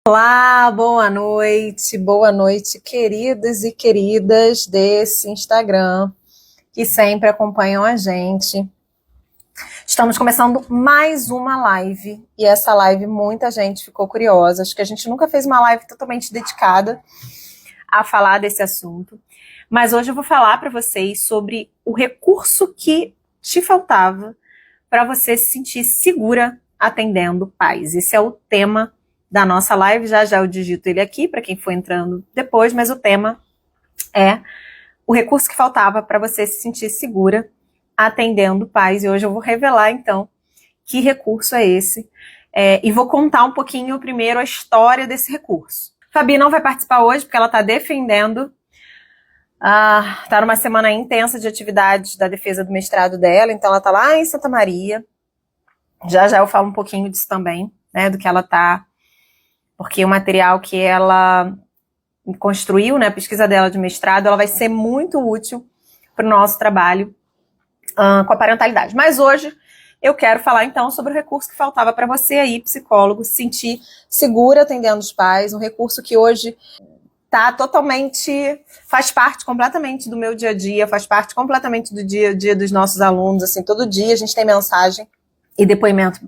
Olá, boa noite, queridos e queridas desse Instagram que sempre acompanham a gente. Estamos começando mais uma live e essa live muita gente ficou curiosa. Acho que a gente nunca fez uma live totalmente dedicada a falar desse assunto, mas hoje eu vou falar para vocês sobre o recurso que te faltava para você se sentir segura atendendo pais. Esse é o tema da nossa live, já eu digito ele aqui para quem for entrando depois, mas o tema é o recurso que faltava para você se sentir segura atendendo pais, e hoje eu vou revelar então que recurso é esse, e vou contar um pouquinho primeiro a história desse recurso. Fabi não vai participar hoje porque ela está defendendo, está numa semana intensa de atividades da defesa do mestrado dela, então ela está lá em Santa Maria, já eu falo um pouquinho disso também, né, do que ela está, porque o material que ela construiu, né, a pesquisa dela de mestrado, ela vai ser muito útil para o nosso trabalho com a parentalidade. Mas hoje eu quero falar então sobre o recurso que faltava para você aí, psicólogo, se sentir segura atendendo os pais, um recurso que hoje tá totalmente, faz parte completamente do meu dia a dia, faz parte completamente do dia a dia dos nossos alunos, assim, todo dia a gente tem mensagem e depoimento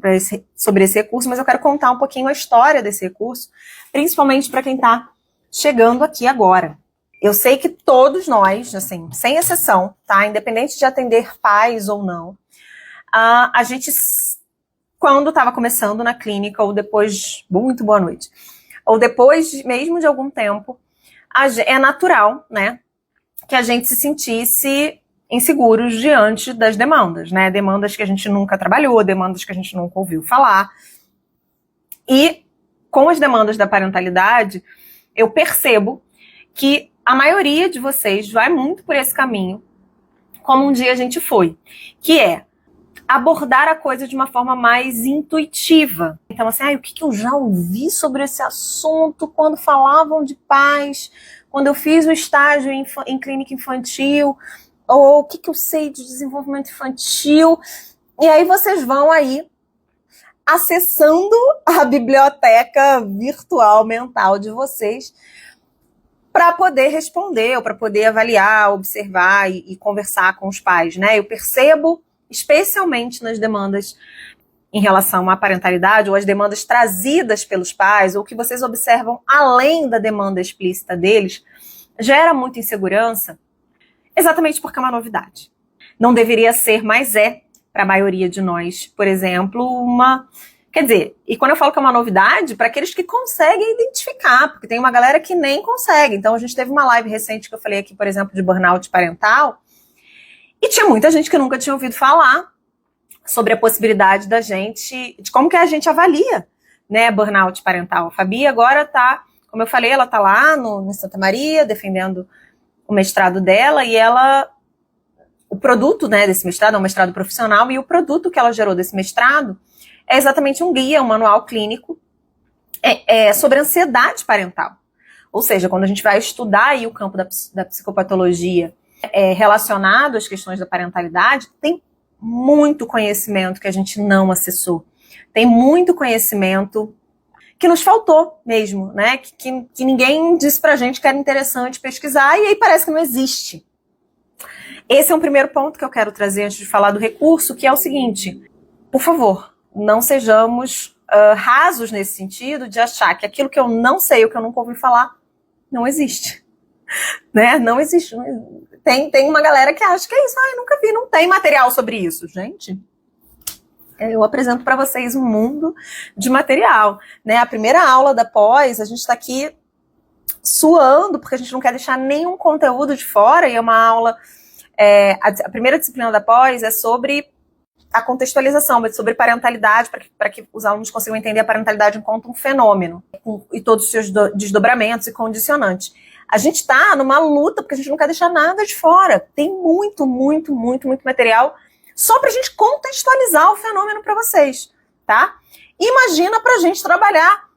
sobre esse recurso, mas eu quero contar um pouquinho a história desse recurso, principalmente para quem está chegando aqui agora. Eu sei que todos nós, assim, sem exceção, tá? Independente de atender pais ou não, a gente, quando estava começando na clínica, ou depois, muito boa noite, ou depois mesmo de algum tempo, é natural, né, que a gente se sentisse inseguros diante das demandas, né? Demandas que a gente nunca trabalhou, demandas que a gente nunca ouviu falar. E com as demandas da parentalidade, eu percebo que a maioria de vocês vai muito por esse caminho, como um dia a gente foi, que é abordar a coisa de uma forma mais intuitiva. Então, assim, o que eu já ouvi sobre esse assunto quando falavam de pais, quando eu fiz o estágio em clínica infantil, ou o que eu sei de desenvolvimento infantil, e aí vocês vão aí acessando a biblioteca virtual mental de vocês para poder responder, ou para poder avaliar, observar e conversar com os pais, né? Eu percebo, especialmente nas demandas em relação à parentalidade, ou as demandas trazidas pelos pais, ou que vocês observam além da demanda explícita deles, gera muita insegurança, exatamente porque é uma novidade. Não deveria ser, mas é, para a maioria de nós, por exemplo, uma... Quer dizer, e quando eu falo que é uma novidade, para aqueles que conseguem identificar, porque tem uma galera que nem consegue. Então, a gente teve uma live recente que eu falei aqui, por exemplo, de burnout parental, e tinha muita gente que nunca tinha ouvido falar sobre a possibilidade da gente, de como que a gente avalia, né, burnout parental. A Fabi agora tá, como eu falei, ela tá lá no Santa Maria, defendendo o mestrado dela, e ela, o produto, né, desse mestrado é um mestrado profissional, e o produto que ela gerou desse mestrado é exatamente um guia, um manual clínico sobre ansiedade parental. Ou seja, quando a gente vai estudar aí o campo da psicopatologia relacionado às questões da parentalidade, tem muito conhecimento que a gente não acessou. Tem muito conhecimento que nos faltou mesmo, né? Que ninguém disse pra gente que era interessante pesquisar, e aí parece que não existe. Esse é um primeiro ponto que eu quero trazer antes de falar do recurso, que é o seguinte: por favor, não sejamos rasos nesse sentido de achar que aquilo que eu não sei, o que eu nunca ouvi falar, não existe. Né? Não existe. Tem uma galera que acha que é isso. Eu nunca vi, não tem material sobre isso. Gente, eu apresento para vocês um mundo de material. Né? A primeira aula da pós, a gente está aqui suando, porque a gente não quer deixar nenhum conteúdo de fora, e é uma aula... a primeira disciplina da pós é sobre a contextualização, sobre parentalidade, para que os alunos consigam entender a parentalidade enquanto um fenômeno, e todos os seus desdobramentos e condicionantes. A gente está numa luta, porque a gente não quer deixar nada de fora. Tem muito material só para a gente contextualizar o fenômeno para vocês, tá? Imagina para a gente trabalhar,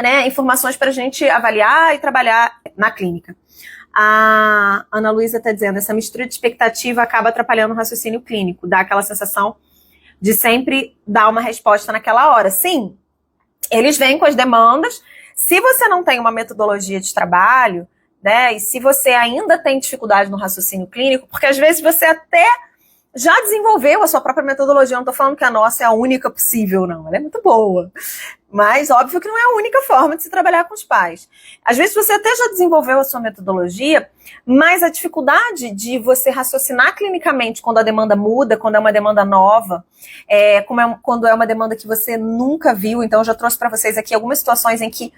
né, informações para a gente avaliar e trabalhar na clínica. A Ana Luísa está dizendo, essa mistura de expectativa acaba atrapalhando o raciocínio clínico, dá aquela sensação de sempre dar uma resposta naquela hora. Sim, eles vêm com as demandas, Se você não tem uma metodologia de trabalho, né, e se você ainda tem dificuldade no raciocínio clínico, porque às vezes você até já desenvolveu a sua própria metodologia, não estou falando que a nossa é a única possível, não, ela é muito boa, mas óbvio que não é a única forma de se trabalhar com os pais. Às vezes você até já desenvolveu a sua metodologia, mas a dificuldade de você raciocinar clinicamente quando a demanda muda, quando é uma demanda nova, quando é uma demanda que você nunca viu. Então eu já trouxe para vocês aqui algumas situações em que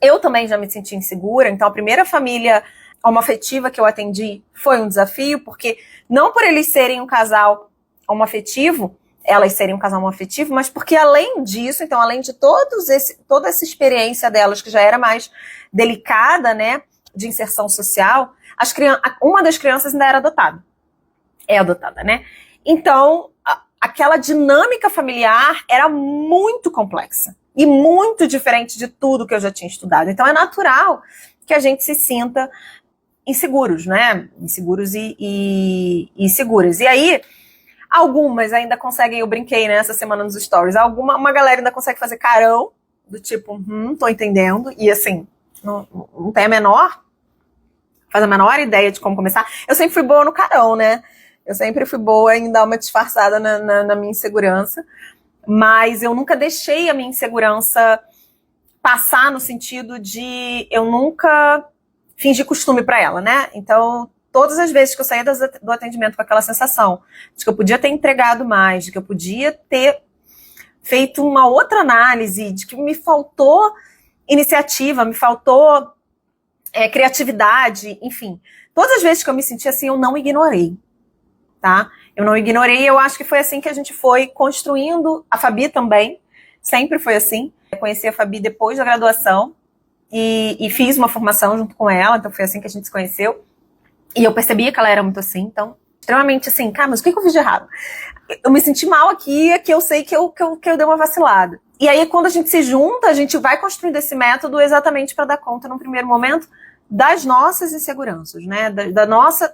eu também já me senti insegura. Então a primeira família homoafetiva que eu atendi foi um desafio, porque não por eles serem um casal homoafetivo, elas serem um casal homoafetivo, mas porque além disso, então além de toda essa experiência delas, que já era mais delicada, né, de inserção social, uma das crianças ainda era adotada. É adotada, né? Então, aquela dinâmica familiar era muito complexa e muito diferente de tudo que eu já tinha estudado. Então é natural que a gente se sinta inseguros, né? Inseguros e inseguras. E aí, algumas ainda conseguem, eu brinquei, né, essa semana nos stories, uma galera ainda consegue fazer carão, do tipo, tô entendendo, e assim, não tem faz a menor ideia de como começar. Eu sempre fui boa no carão, né? Eu sempre fui boa em dar uma disfarçada na minha insegurança, mas eu nunca deixei a minha insegurança passar no sentido de eu nunca fingi costume para ela, né? Então, todas as vezes que eu saía do atendimento com aquela sensação de que eu podia ter entregado mais, de que eu podia ter feito uma outra análise, de que me faltou iniciativa, me faltou criatividade, enfim. Todas as vezes que eu me senti assim, eu não ignorei, tá? Eu não ignorei, eu acho que foi assim que a gente foi construindo, a Fabi também, sempre foi assim. Eu conheci a Fabi depois da graduação, e fiz uma formação junto com ela, então foi assim que a gente se conheceu. E eu percebia que ela era muito assim, então, extremamente assim, cara, mas o que eu fiz de errado? Eu me senti mal aqui, que eu sei que eu dei uma vacilada. E aí, quando a gente se junta, a gente vai construindo esse método exatamente para dar conta, num primeiro momento, das nossas inseguranças, né? Da nossa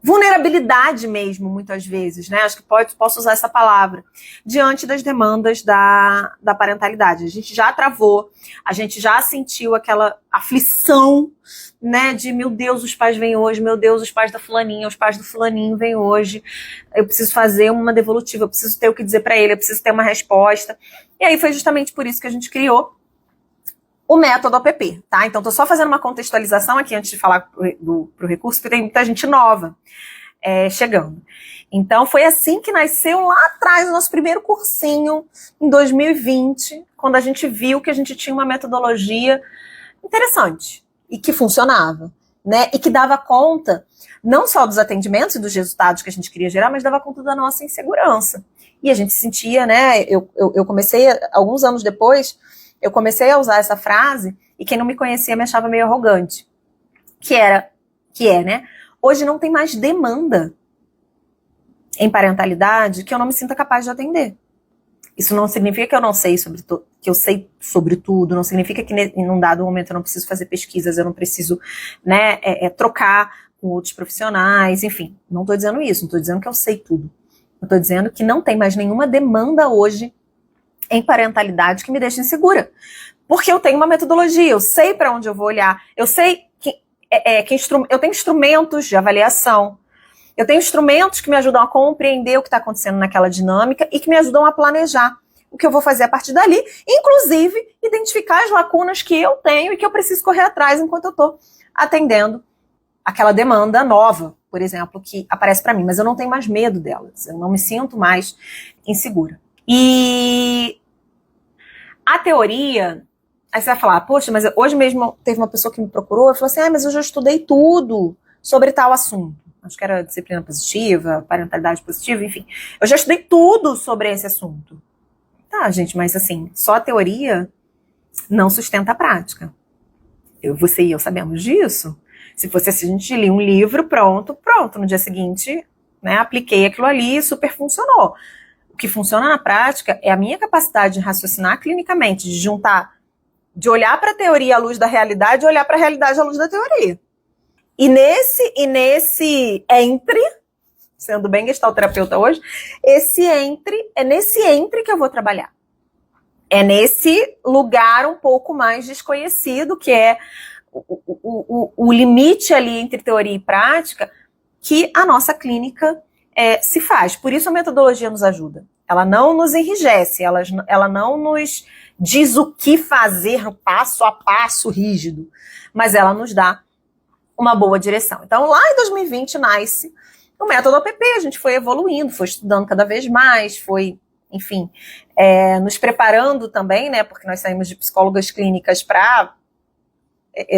vulnerabilidade mesmo, muitas vezes, né? Acho que posso usar essa palavra, diante das demandas da parentalidade. A gente já travou, a gente já sentiu aquela aflição, né, de meu Deus, os pais vêm hoje, meu Deus, os pais da fulaninha, os pais do fulaninho vêm hoje, eu preciso fazer uma devolutiva, eu preciso ter o que dizer para ele, eu preciso ter uma resposta. E aí foi justamente por isso que a gente criou o método APP, tá? Então, tô só fazendo uma contextualização aqui antes de falar pro recurso, porque tem muita gente nova chegando. Então, foi assim que nasceu lá atrás o nosso primeiro cursinho, em 2020, quando a gente viu que a gente tinha uma metodologia interessante e que funcionava, né? E que dava conta não só dos atendimentos e dos resultados que a gente queria gerar, mas dava conta da nossa insegurança. E a gente sentia, né? Eu comecei, alguns anos depois, eu comecei a usar essa frase e quem não me conhecia me achava meio arrogante. Que é, né? Hoje não tem mais demanda em parentalidade que eu não me sinta capaz de atender. Isso não significa que eu não sei que eu sei sobre tudo, não significa que em um dado momento eu não preciso fazer pesquisas, eu não preciso, né, trocar com outros profissionais, enfim. Não estou dizendo isso, não estou dizendo que eu sei tudo. Eu estou dizendo que não tem mais nenhuma demanda hoje em parentalidade que me deixe insegura. Porque eu tenho uma metodologia, eu sei para onde eu vou olhar, eu sei eu tenho instrumentos de avaliação, eu tenho instrumentos que me ajudam a compreender o que está acontecendo naquela dinâmica e que me ajudam a planejar o que eu vou fazer a partir dali, inclusive identificar as lacunas que eu tenho e que eu preciso correr atrás enquanto eu estou atendendo aquela demanda nova, por exemplo, que aparece para mim, mas eu não tenho mais medo delas, eu não me sinto mais insegura. E a teoria, aí você vai falar, poxa, mas hoje mesmo teve uma pessoa que me procurou e falou assim, mas eu já estudei tudo sobre tal assunto. Acho que era disciplina positiva, parentalidade positiva, enfim. Eu já estudei tudo sobre esse assunto. Tá, gente, mas assim, só a teoria não sustenta a prática. Você e eu sabemos disso. Se fosse assim, a gente lia um livro, pronto. No dia seguinte, né, apliquei aquilo ali e super funcionou. O que funciona na prática é a minha capacidade de raciocinar clinicamente, de juntar, de olhar para a teoria à luz da realidade e olhar para a realidade à luz da teoria. E nesse entre, sendo bem gestalterapeuta hoje, é nesse entre que eu vou trabalhar. É nesse lugar um pouco mais desconhecido, que é o limite ali entre teoria e prática, que a nossa clínica se faz. Por isso a metodologia nos ajuda. Ela não nos enrijece, ela não nos diz o que fazer passo a passo rígido, mas ela nos dá uma boa direção. Então, lá em 2020 nasce o método APP, a gente foi evoluindo, foi estudando cada vez mais, foi, enfim, nos preparando também, né, porque nós saímos de psicólogas clínicas para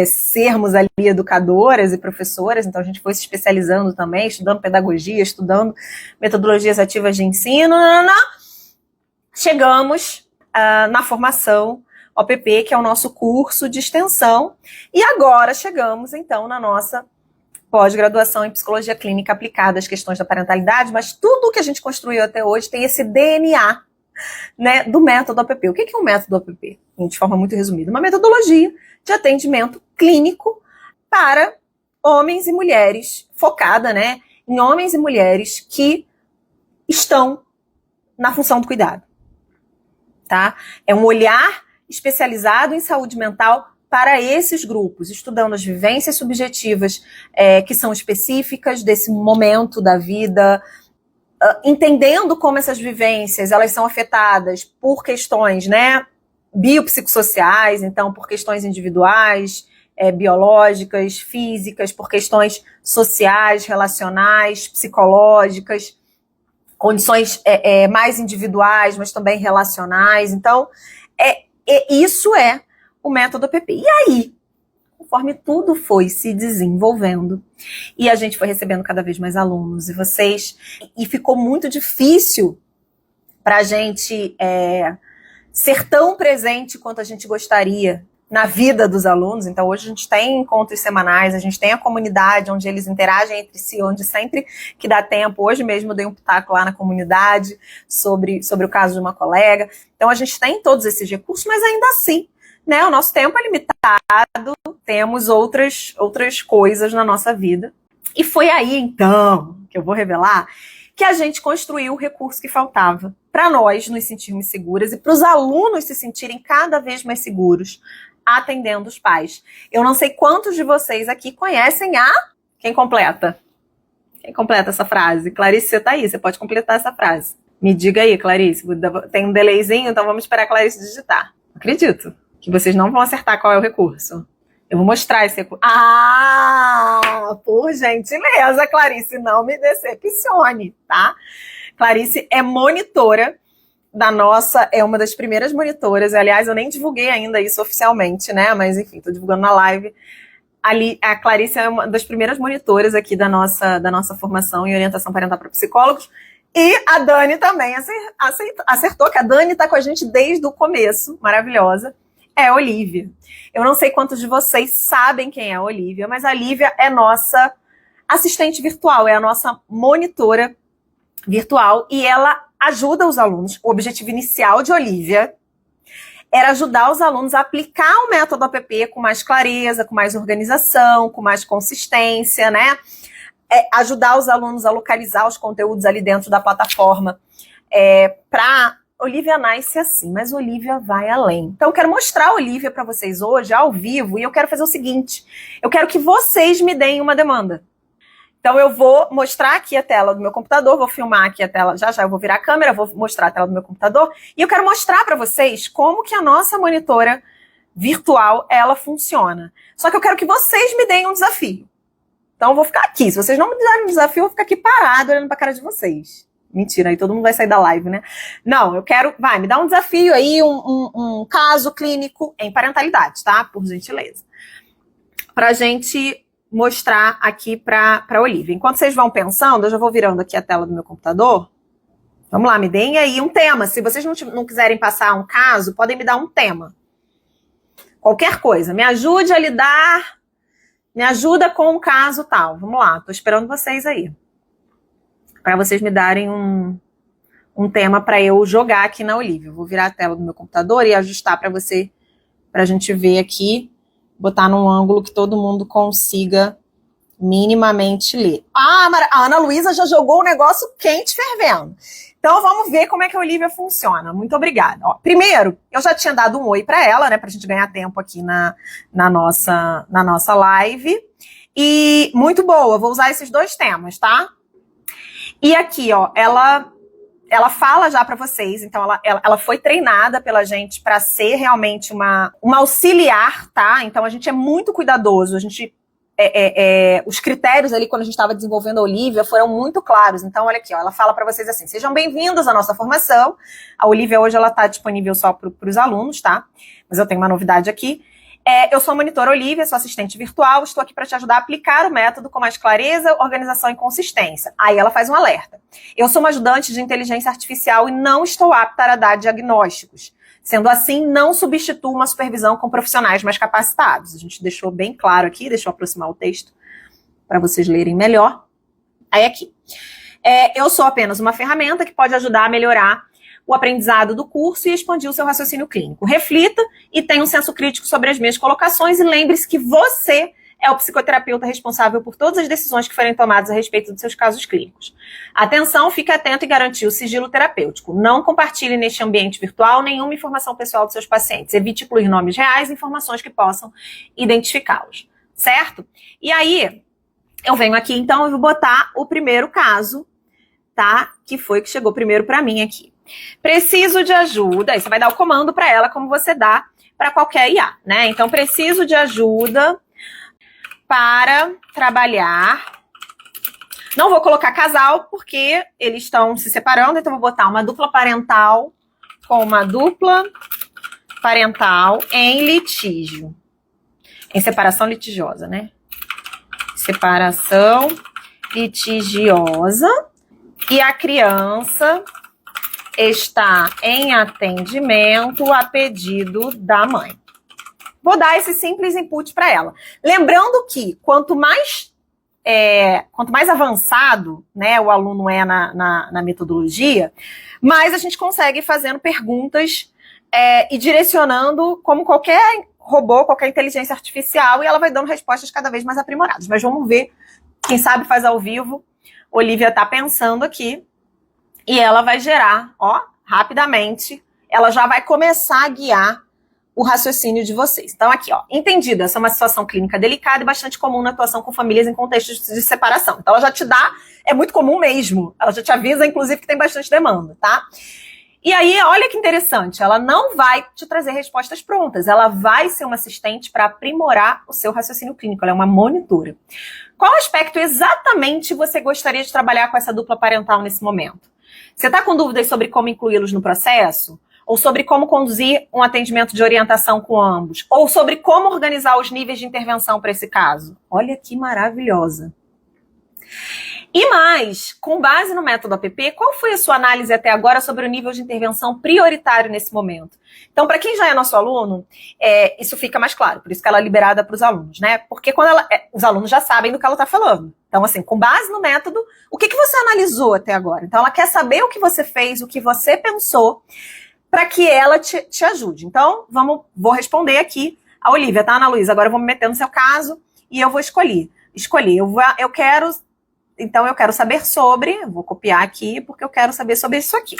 sermos ali educadoras e professoras, então a gente foi se especializando também, estudando pedagogia, estudando metodologias ativas de ensino, chegamos na formação OPP, que é o nosso curso de extensão, e agora chegamos então na nossa pós-graduação em Psicologia Clínica aplicada às questões da parentalidade, mas tudo que a gente construiu até hoje tem esse DNA, né, do método APP. O que é um método APP? De forma muito resumida, uma metodologia de atendimento clínico para homens e mulheres, focada, né, em homens e mulheres que estão na função do cuidado, tá? É um olhar especializado em saúde mental para esses grupos, estudando as vivências subjetivas que são específicas desse momento da vida, entendendo como essas vivências elas são afetadas por questões, né, biopsicossociais, então por questões individuais, biológicas, físicas, por questões sociais, relacionais, psicológicas, condições mais individuais, mas também relacionais. Então, isso é o método APP. E aí, conforme tudo foi se desenvolvendo, e a gente foi recebendo cada vez mais alunos, e ficou muito difícil para a gente ser tão presente quanto a gente gostaria na vida dos alunos. Então hoje a gente tem encontros semanais, a gente tem a comunidade onde eles interagem entre si, onde sempre que dá tempo, hoje mesmo eu dei um pitaco lá na comunidade sobre o caso de uma colega. Então a gente tem todos esses recursos, mas ainda assim, né, o nosso tempo é limitado, temos outras coisas na nossa vida. E foi aí então, que eu vou revelar, que a gente construiu o recurso que faltava para nós nos sentirmos seguras e para os alunos se sentirem cada vez mais seguros atendendo os pais. Eu não sei quantos de vocês aqui conhecem Quem completa? Quem completa essa frase? Clarice, você tá aí, você pode completar essa frase. Me diga aí, Clarice, tem um delayzinho, então vamos esperar a Clarice digitar. Acredito que vocês não vão acertar qual é o recurso. Eu vou mostrar esse recurso. Por gentileza, Clarice, não me decepcione, tá? Clarice é monitora é uma das primeiras monitoras. Aliás, eu nem divulguei ainda isso oficialmente, né? Mas, enfim, tô divulgando na live. Ali, a Clarice é uma das primeiras monitoras aqui da nossa formação em orientação parental para psicólogos. E a Dani também acertou, que a Dani tá com a gente desde o começo, maravilhosa. É a Olivia. Eu não sei quantos de vocês sabem quem é a Olivia, mas a Olivia é nossa assistente virtual, é a nossa monitora virtual, e ela ajuda os alunos. O objetivo inicial de Olivia era ajudar os alunos a aplicar o método APP com mais clareza, com mais organização, com mais consistência, né? Ajudar os alunos a localizar os conteúdos ali dentro da plataforma. Olivia nasce assim, mas Olivia vai além. Então eu quero mostrar a Olivia para vocês hoje, ao vivo, e eu quero fazer o seguinte: eu quero que vocês me deem uma demanda. Então eu vou mostrar aqui a tela do meu computador, vou filmar aqui a tela, já eu vou virar a câmera, vou mostrar a tela do meu computador, e eu quero mostrar para vocês como que a nossa monitora virtual, ela funciona. Só que eu quero que vocês me deem um desafio. Então eu vou ficar aqui, se vocês não me derem um desafio, eu vou ficar aqui parado olhando para a cara de vocês. Mentira, aí todo mundo vai sair da live, né? Não, eu quero, me dá um desafio aí, um caso clínico em parentalidade, tá? Por gentileza. Pra gente mostrar aqui pra Olivia. Enquanto vocês vão pensando, eu já vou virando aqui a tela do meu computador. Vamos lá, me deem aí um tema. Se vocês não quiserem passar um caso, podem me dar um tema. Qualquer coisa. Me ajude a lidar, me ajuda com um caso tal. Vamos lá, tô esperando vocês aí. Para vocês me darem um tema para eu jogar aqui na Olivia. Vou virar a tela do meu computador e ajustar para a gente ver aqui, botar num ângulo que todo mundo consiga minimamente ler. A Ana Luísa já jogou um negócio quente fervendo. Então vamos ver como é que a Olivia funciona. Muito obrigada. Ó, primeiro, eu já tinha dado um oi para ela, né, pra gente ganhar tempo aqui na nossa live. E muito boa, vou usar esses dois temas, tá? E aqui, ó, ela fala já para vocês, então ela foi treinada pela gente para ser realmente uma auxiliar, tá? Então a gente é muito cuidadoso, a gente os critérios ali quando a gente estava desenvolvendo a Olivia foram muito claros. Então olha aqui, ó, ela fala para vocês assim: sejam bem-vindos à nossa formação. A Olivia hoje ela tá disponível só para os alunos, tá? Mas eu tenho uma novidade aqui. Eu sou a monitora Olivia, sou assistente virtual, estou aqui para te ajudar a aplicar o método com mais clareza, organização e consistência. Aí ela faz um alerta. Eu sou uma ajudante de inteligência artificial e não estou apta a dar diagnósticos. Sendo assim, não substituo uma supervisão com profissionais mais capacitados. A gente deixou bem claro aqui, deixa eu aproximar o texto para vocês lerem melhor. Aí aqui. Eu sou apenas uma ferramenta que pode ajudar a melhorar o aprendizado do curso e expandir o seu raciocínio clínico. Reflita e tenha um senso crítico sobre as minhas colocações e lembre-se que você é o psicoterapeuta responsável por todas as decisões que forem tomadas a respeito dos seus casos clínicos. Atenção, fique atento e garantir o sigilo terapêutico. Não compartilhe neste ambiente virtual nenhuma informação pessoal dos seus pacientes. Evite incluir nomes reais e informações que possam identificá-los. Certo? E aí, eu venho aqui, então, eu vou botar o primeiro caso, tá? Que foi que chegou primeiro para mim aqui. Preciso de ajuda. Aí você vai dar o comando para ela, como você dá para qualquer IA, né? Então, preciso de ajuda para trabalhar. Não vou colocar casal, porque eles estão se separando, então vou botar uma dupla parental com uma dupla parental em litígio. Em separação litigiosa, né? Separação litigiosa. E a criança está em atendimento a pedido da mãe. Vou dar esse simples input para ela. Lembrando que quanto mais avançado, né, o aluno é na metodologia, mais a gente consegue fazendo perguntas e direcionando como qualquer robô, qualquer inteligência artificial, e ela vai dando respostas cada vez mais aprimoradas. Mas vamos ver, quem sabe faz ao vivo. Olivia está pensando aqui e ela vai gerar, ó, rapidamente, ela já vai começar a guiar o raciocínio de vocês. Então aqui, ó, entendido, essa é uma situação clínica delicada e bastante comum na atuação com famílias em contextos de separação. Então ela já te dá, é muito comum mesmo, ela já te avisa, inclusive, que tem bastante demanda, tá? E aí, olha que interessante, ela não vai te trazer respostas prontas, ela vai ser uma assistente para aprimorar o seu raciocínio clínico, ela é uma monitora. Qual aspecto exatamente você gostaria de trabalhar com essa dupla parental nesse momento? Você está com dúvidas sobre como incluí-los no processo? Ou sobre como conduzir um atendimento de orientação com ambos? Ou sobre como organizar os níveis de intervenção para esse caso? Olha que maravilhosa. E mais, com base no método APP, qual foi a sua análise até agora sobre o nível de intervenção prioritário nesse momento? Então, para quem já é nosso aluno, isso fica mais claro, por isso que ela é liberada para os alunos, né? Porque quando os alunos já sabem do que ela está falando. Então, assim, com base no método, o que você analisou até agora? Então, ela quer saber o que você fez, o que você pensou, para que ela te ajude. Então, vou responder aqui a Olivia, tá, Ana Luísa? Agora eu vou me meter no seu caso e eu vou escolher. Eu quero saber sobre, vou copiar aqui, porque eu quero saber sobre isso aqui.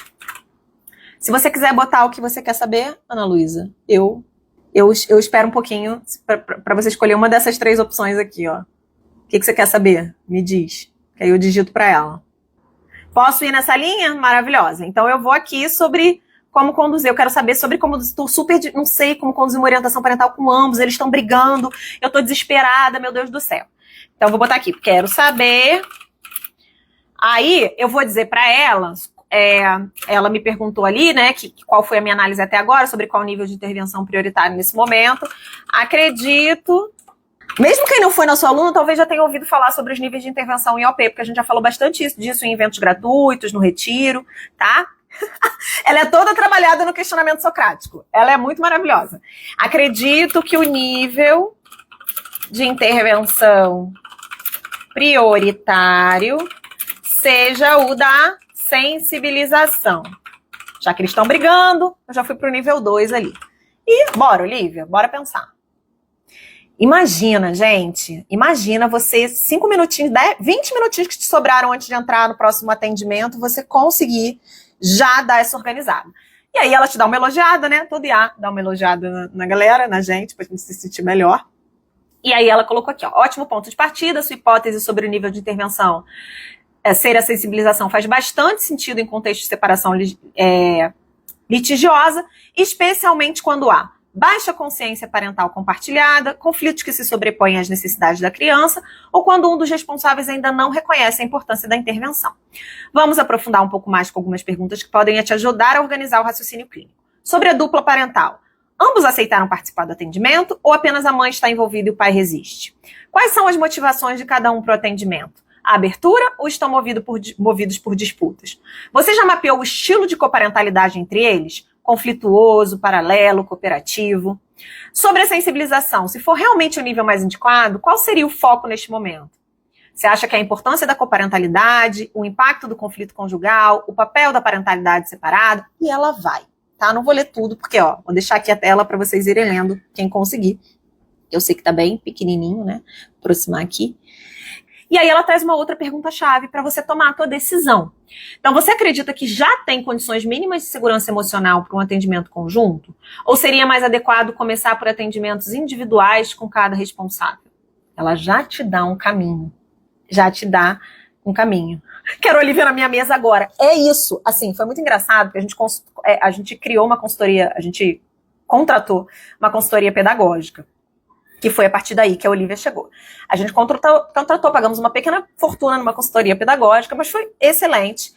Se você quiser botar o que você quer saber, Ana Luísa, eu espero um pouquinho para você escolher uma dessas três opções aqui, ó. O que você quer saber? Me diz, que aí eu digito para ela. Posso ir nessa linha? Maravilhosa. Então eu vou aqui sobre como conduzir. Eu quero saber sobre como, não sei como conduzir uma orientação parental com ambos, eles estão brigando, eu tô desesperada, meu Deus do céu. Então eu vou botar aqui, quero saber. Aí eu vou dizer para ela, ela me perguntou ali, né, qual foi a minha análise até agora, sobre qual nível de intervenção prioritário nesse momento. Acredito, mesmo quem não foi nosso aluno, talvez já tenha ouvido falar sobre os níveis de intervenção em OP, porque a gente já falou bastante disso em eventos gratuitos, no retiro, tá? Ela é toda trabalhada no questionamento socrático. Ela é muito maravilhosa. Acredito que o nível de intervenção prioritário seja o da sensibilização. Já que eles estão brigando, eu já fui pro nível 2 ali. E bora, Olivia, bora pensar. Imagina, gente, você 5 minutinhos, 20 minutinhos que te sobraram antes de entrar no próximo atendimento, você conseguir já dá essa organizada. E aí ela te dá uma elogiada, né? Todo IA dá uma elogiada na galera, na gente, pra gente se sentir melhor. E aí ela colocou aqui, ó, ótimo ponto de partida, sua hipótese sobre o nível de intervenção ser a sensibilização faz bastante sentido em contexto de separação litigiosa, especialmente quando há baixa consciência parental compartilhada, conflitos que se sobrepõem às necessidades da criança, ou quando um dos responsáveis ainda não reconhece a importância da intervenção. Vamos aprofundar um pouco mais com algumas perguntas que podem te ajudar a organizar o raciocínio clínico. Sobre a dupla parental, ambos aceitaram participar do atendimento ou apenas a mãe está envolvida e o pai resiste? Quais são as motivações de cada um para o atendimento? A abertura ou estão movidos por disputas? Você já mapeou o estilo de coparentalidade entre eles? Conflituoso, paralelo, cooperativo? Sobre a sensibilização, se for realmente o nível mais indicado, qual seria o foco neste momento? Você acha que a importância da coparentalidade, o impacto do conflito conjugal, o papel da parentalidade separada? E ela vai, tá? Não vou ler tudo, porque, ó, vou deixar aqui a tela para vocês irem lendo, quem conseguir. Eu sei que tá bem pequenininho, né? Vou aproximar aqui. E aí ela traz uma outra pergunta-chave para você tomar a tua decisão. Então, você acredita que já tem condições mínimas de segurança emocional para um atendimento conjunto? Ou seria mais adequado começar por atendimentos individuais com cada responsável? Ela já te dá um caminho. Já te dá um caminho. Quero a Olivia na minha mesa agora. É isso. Assim, foi muito engraçado, porque a gente criou uma consultoria, a gente contratou uma consultoria pedagógica. Que foi a partir daí que a Olivia chegou. A gente contratou, pagamos uma pequena fortuna numa consultoria pedagógica, mas foi excelente.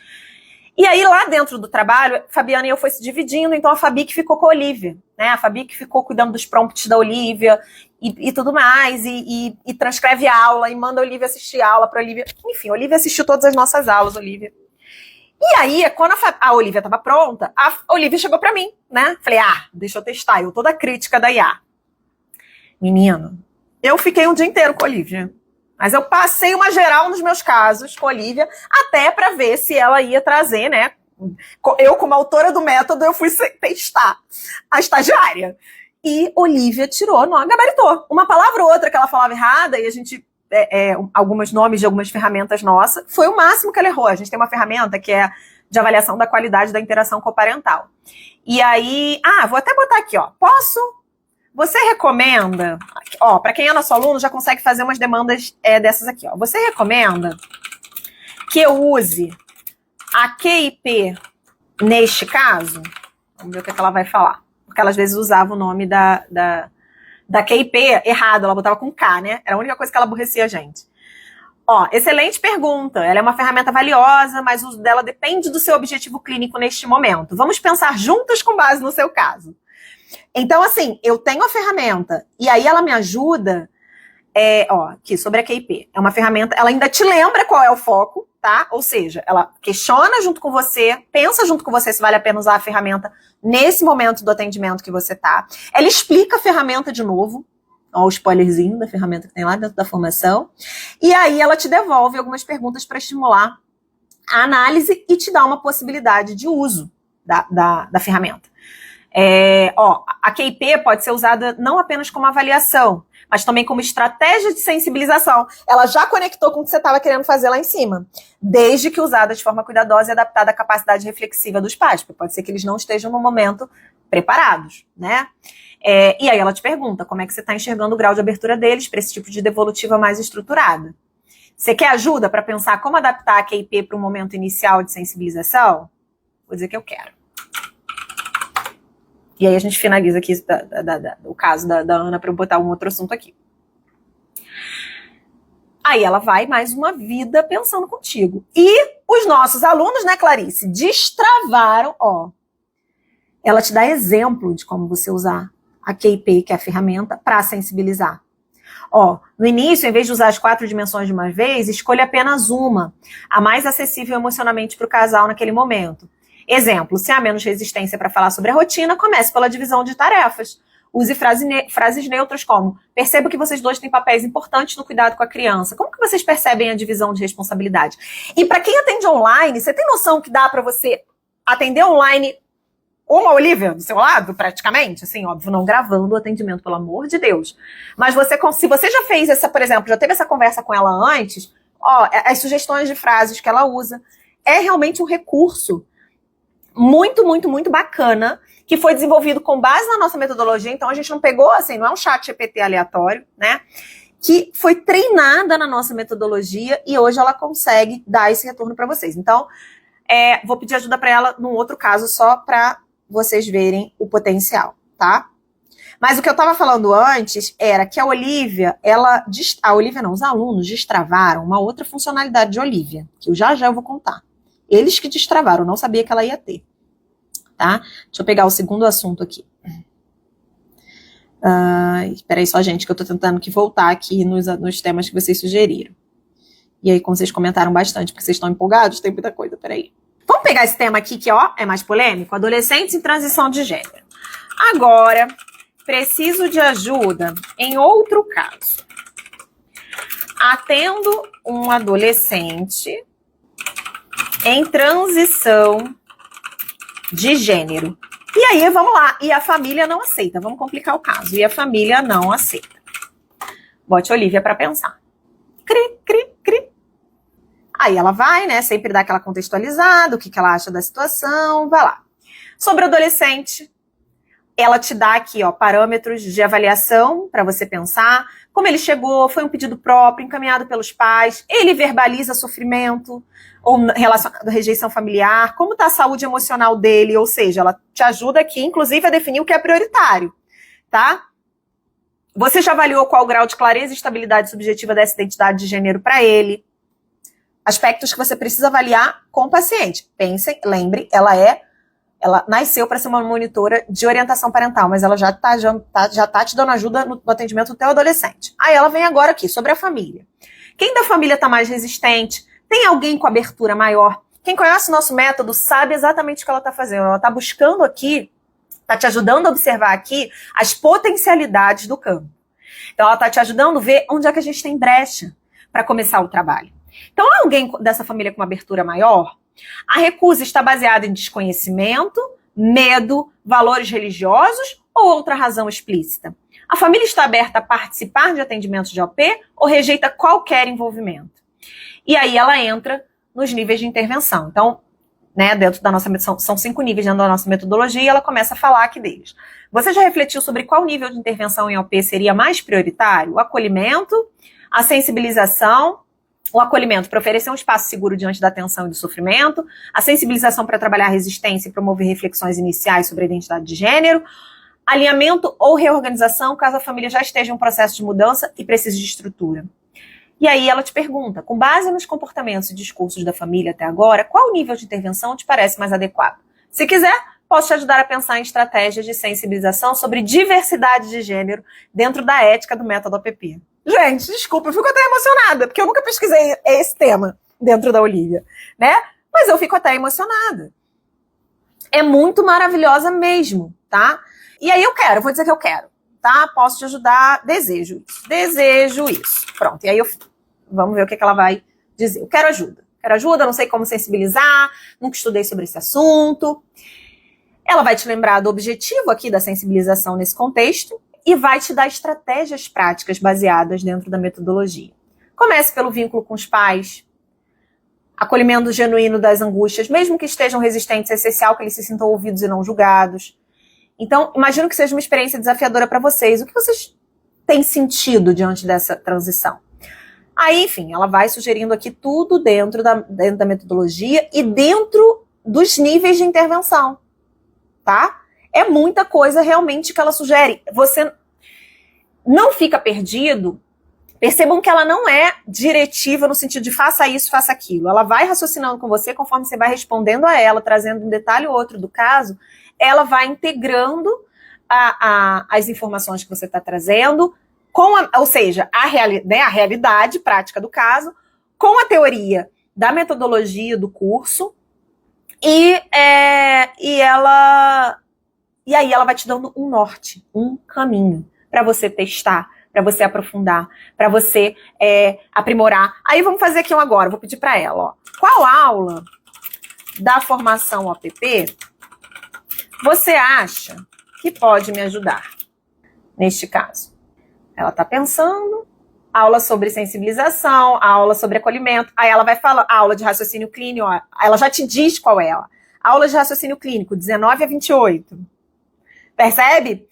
E aí, lá dentro do trabalho, Fabiana e eu foi se dividindo, então a Fabi que ficou com a Olivia, né? A Fabi que ficou cuidando dos prompts da Olivia e tudo mais, e transcreve a aula, e manda a Olivia assistir a aula pra Olivia. Enfim, a Olivia assistiu todas as nossas aulas, Olivia. E aí, quando a Olivia estava pronta, a Olivia chegou pra mim, né? Falei, deixa eu testar, eu toda crítica da IA. Menino, eu fiquei um dia inteiro com a Olivia. Mas eu passei uma geral nos meus casos com a Olivia, até para ver se ela ia trazer, né? Eu, como autora do método, eu fui testar a estagiária. E Olivia tirou, não gabaritou. Uma palavra ou outra que ela falava errada, e a gente, alguns nomes de algumas ferramentas nossas, foi o máximo que ela errou. A gente tem uma ferramenta que é de avaliação da qualidade da interação coparental. E aí, vou até botar aqui, ó. Você recomenda, ó, para quem é nosso aluno já consegue fazer umas demandas dessas aqui, ó. Você recomenda que eu use a QIP neste caso? Vamos ver o que ela vai falar. Porque ela às vezes usava o nome da QIP errado, ela botava com K, né? Era a única coisa que ela aborrecia a gente. Ó, excelente pergunta. Ela é uma ferramenta valiosa, mas o uso dela depende do seu objetivo clínico neste momento. Vamos pensar juntas com base no seu caso. Então, assim, eu tenho a ferramenta e aí ela me ajuda, aqui, sobre a QIP. É uma ferramenta, ela ainda te lembra qual é o foco, tá? Ou seja, ela questiona junto com você, pensa junto com você se vale a pena usar a ferramenta nesse momento do atendimento que você tá. Ela explica a ferramenta de novo, ó, o spoilerzinho da ferramenta que tem lá dentro da formação. E aí ela te devolve algumas perguntas para estimular a análise e te dá uma possibilidade de uso da ferramenta. A QIP pode ser usada não apenas como avaliação, mas também como estratégia de sensibilização. Ela já conectou com o que você estava querendo fazer lá em cima, desde que usada de forma cuidadosa e adaptada à capacidade reflexiva dos pais, porque pode ser que eles não estejam no momento preparados, né? E aí ela te pergunta como é que você está enxergando o grau de abertura deles para esse tipo de devolutiva mais estruturada. Você quer ajuda para pensar como adaptar a QIP para um momento inicial de sensibilização? Vou dizer que eu quero. E aí a gente finaliza aqui o caso da Ana para eu botar um outro assunto aqui. Aí ela vai mais uma vida pensando contigo. E os nossos alunos, né, Clarice, destravaram, ó. Ela te dá exemplo de como você usar a QIP, que é a ferramenta, para sensibilizar. Ó, no início, em vez de usar as 4 dimensões de uma vez, escolha apenas uma, a mais acessível emocionalmente para o casal naquele momento. Exemplo, se há menos resistência para falar sobre a rotina, comece pela divisão de tarefas. Use frases neutras como: percebo que vocês dois têm papéis importantes no cuidado com a criança. Como que vocês percebem a divisão de responsabilidade? E para quem atende online, você tem noção que dá para você atender online uma Olivia do seu lado, praticamente? Assim, óbvio, não gravando o atendimento, pelo amor de Deus. Mas se você já fez essa, por exemplo, já teve essa conversa com ela antes, ó, as sugestões de frases que ela usa, é realmente um recurso muito, muito, muito bacana, que foi desenvolvido com base na nossa metodologia. Então, a gente não pegou, assim, não é um chat GPT aleatório, né? Que foi treinada na nossa metodologia e hoje ela consegue dar esse retorno para vocês. Então, vou pedir ajuda para ela num outro caso, só para vocês verem o potencial, tá? Mas o que eu estava falando antes era que a Olivia, os alunos destravaram uma outra funcionalidade de Olivia, que já eu vou contar. Eles que destravaram, não sabia que ela ia ter, tá? Deixa eu pegar o segundo assunto aqui. Espera aí só, gente, que eu tô tentando voltar aqui nos temas que vocês sugeriram. E aí, como vocês comentaram bastante, porque vocês estão empolgados, tem muita coisa, peraí. Vamos pegar esse tema aqui que, é mais polêmico, adolescentes em transição de gênero. Agora, preciso de ajuda em outro caso. Atendo um adolescente em transição de gênero. E aí, vamos lá. E a família não aceita. Vamos complicar o caso. E a família não aceita. Bote a Olivia para pensar. Cri, cri, cri. Aí ela vai, né? Sempre dá aquela contextualizada, o que ela acha da situação. Vai lá. Sobre o adolescente, ela te dá aqui, parâmetros de avaliação para você pensar. Como ele chegou, foi um pedido próprio, encaminhado pelos pais. Ele verbaliza sofrimento ou relacionado à rejeição familiar. Como está a saúde emocional dele? Ou seja, ela te ajuda aqui, inclusive, a definir o que é prioritário, tá? Você já avaliou qual o grau de clareza e estabilidade subjetiva dessa identidade de gênero para ele? Aspectos que você precisa avaliar com o paciente. Pensem, lembre, ela nasceu para ser uma monitora de orientação parental, mas ela já tá te dando ajuda no atendimento do teu adolescente. Aí ela vem agora aqui, sobre a família. Quem da família está mais resistente? Tem alguém com abertura maior? Quem conhece o nosso método sabe exatamente o que ela está fazendo. Ela está buscando aqui, está te ajudando a observar aqui as potencialidades do campo. Então ela está te ajudando a ver onde é que a gente tem brecha para começar o trabalho. Então, alguém dessa família com uma abertura maior? A recusa está baseada em desconhecimento, medo, valores religiosos ou outra razão explícita? A família está aberta a participar de atendimentos de OP ou rejeita qualquer envolvimento? E aí ela entra nos níveis de intervenção. Então, né, dentro da nossa são 5 níveis dentro da nossa metodologia e ela começa a falar aqui deles. Você já refletiu sobre qual nível de intervenção em OP seria mais prioritário? O acolhimento, a sensibilização, o acolhimento para oferecer um espaço seguro diante da tensão e do sofrimento, a sensibilização para trabalhar a resistência e promover reflexões iniciais sobre a identidade de gênero, alinhamento ou reorganização caso a família já esteja em um processo de mudança e precise de estrutura. E aí ela te pergunta, com base nos comportamentos e discursos da família até agora, qual nível de intervenção te parece mais adequado? Se quiser, posso te ajudar a pensar em estratégias de sensibilização sobre diversidade de gênero dentro da ética do método APP. Gente, desculpa, eu fico até emocionada, porque eu nunca pesquisei esse tema dentro da Olivia, né? Mas eu fico até emocionada. É muito maravilhosa mesmo, tá? E aí vou dizer que eu quero, tá? Posso te ajudar, desejo isso. Pronto, e aí vamos ver o que ela vai dizer. Eu quero ajuda, não sei como sensibilizar, nunca estudei sobre esse assunto. Ela vai te lembrar do objetivo aqui da sensibilização nesse contexto, e vai te dar estratégias práticas baseadas dentro da metodologia. Comece pelo vínculo com os pais, acolhimento genuíno das angústias, mesmo que estejam resistentes, é essencial que eles se sintam ouvidos e não julgados. Então, imagino que seja uma experiência desafiadora para vocês. O que vocês têm sentido diante dessa transição? Aí, enfim, ela vai sugerindo aqui tudo dentro da metodologia e dentro dos níveis de intervenção, tá? É muita coisa realmente que ela sugere. Você não fica perdido. Percebam que ela não é diretiva no sentido de faça isso, faça aquilo. Ela vai raciocinando com você conforme você vai respondendo a ela, trazendo um detalhe ou outro do caso. Ela vai integrando as informações que você está trazendo, ou seja, a realidade prática do caso, com a teoria da metodologia do curso, e aí ela vai te dando um norte, um caminho para você testar, para você aprofundar, para você aprimorar. Aí vamos fazer aqui agora, vou pedir para ela, ó. Qual aula da formação OPP você acha que pode me ajudar neste caso? Ela está pensando, aula sobre sensibilização, aula sobre acolhimento, aí ela vai falar, aula de raciocínio clínico, ó, ela já te diz qual é ela. Aulas de raciocínio clínico, 19 a 28. Percebe?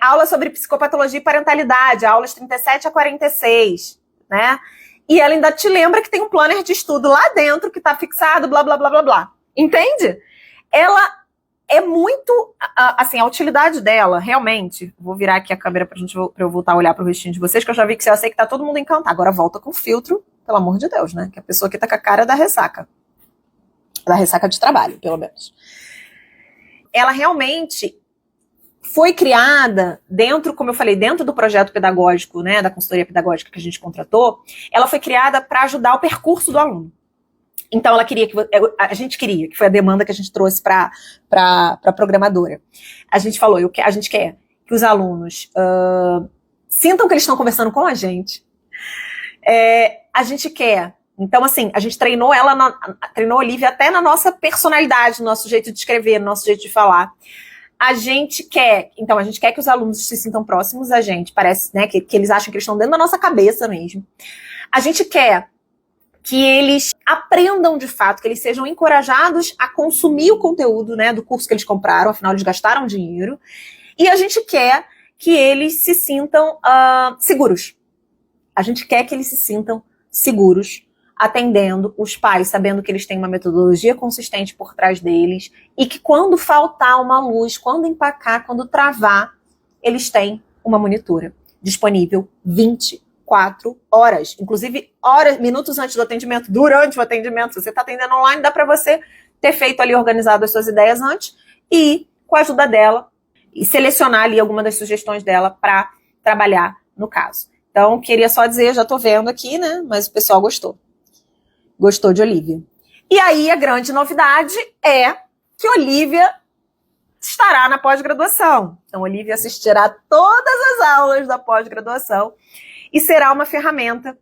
Aula sobre psicopatologia e parentalidade, aulas 37 a 46, né? E ela ainda te lembra que tem um planner de estudo lá dentro que está fixado, blá, blá, blá, blá, blá. Entende? Ela é muito, assim, a utilidade dela, realmente, vou virar aqui a câmera pra eu voltar a olhar pro rostinho de vocês, que eu já vi que eu sei que tá todo mundo encantado. Agora volta com filtro, pelo amor de Deus, né? Que a pessoa aqui tá com a cara da ressaca de trabalho, pelo menos. Ela realmente foi criada dentro, como eu falei, dentro do projeto pedagógico, né, da consultoria pedagógica que a gente contratou, ela foi criada para ajudar o percurso do aluno. Então, a gente queria, que foi a demanda que a gente trouxe para a programadora. A gente falou, a gente quer que os alunos sintam que eles estão conversando com a gente. A gente quer, então assim, a gente treinou treinou a Olivia até na nossa personalidade, no nosso jeito de escrever, no nosso jeito de falar. A gente quer que os alunos se sintam próximos a gente, parece, né, que eles acham que eles estão dentro da nossa cabeça mesmo. A gente quer que eles aprendam de fato, que eles sejam encorajados a consumir o conteúdo, né, do curso que eles compraram, afinal eles gastaram dinheiro. E a gente quer que eles se sintam seguros. A gente quer que eles se sintam seguros atendendo os pais, sabendo que eles têm uma metodologia consistente por trás deles e que quando faltar uma luz, quando empacar, quando travar, eles têm uma monitora disponível 24 horas. Inclusive, minutos antes do atendimento, durante o atendimento. Se você está atendendo online, dá para você ter feito ali, organizado as suas ideias antes e, com a ajuda dela, e selecionar ali alguma das sugestões dela para trabalhar no caso. Então, queria só dizer, já estou vendo aqui, né? Mas o pessoal gostou. Gostou de Olivia. E aí, a grande novidade é que Olivia estará na pós-graduação. Então, Olivia assistirá todas as aulas da pós-graduação e será uma ferramenta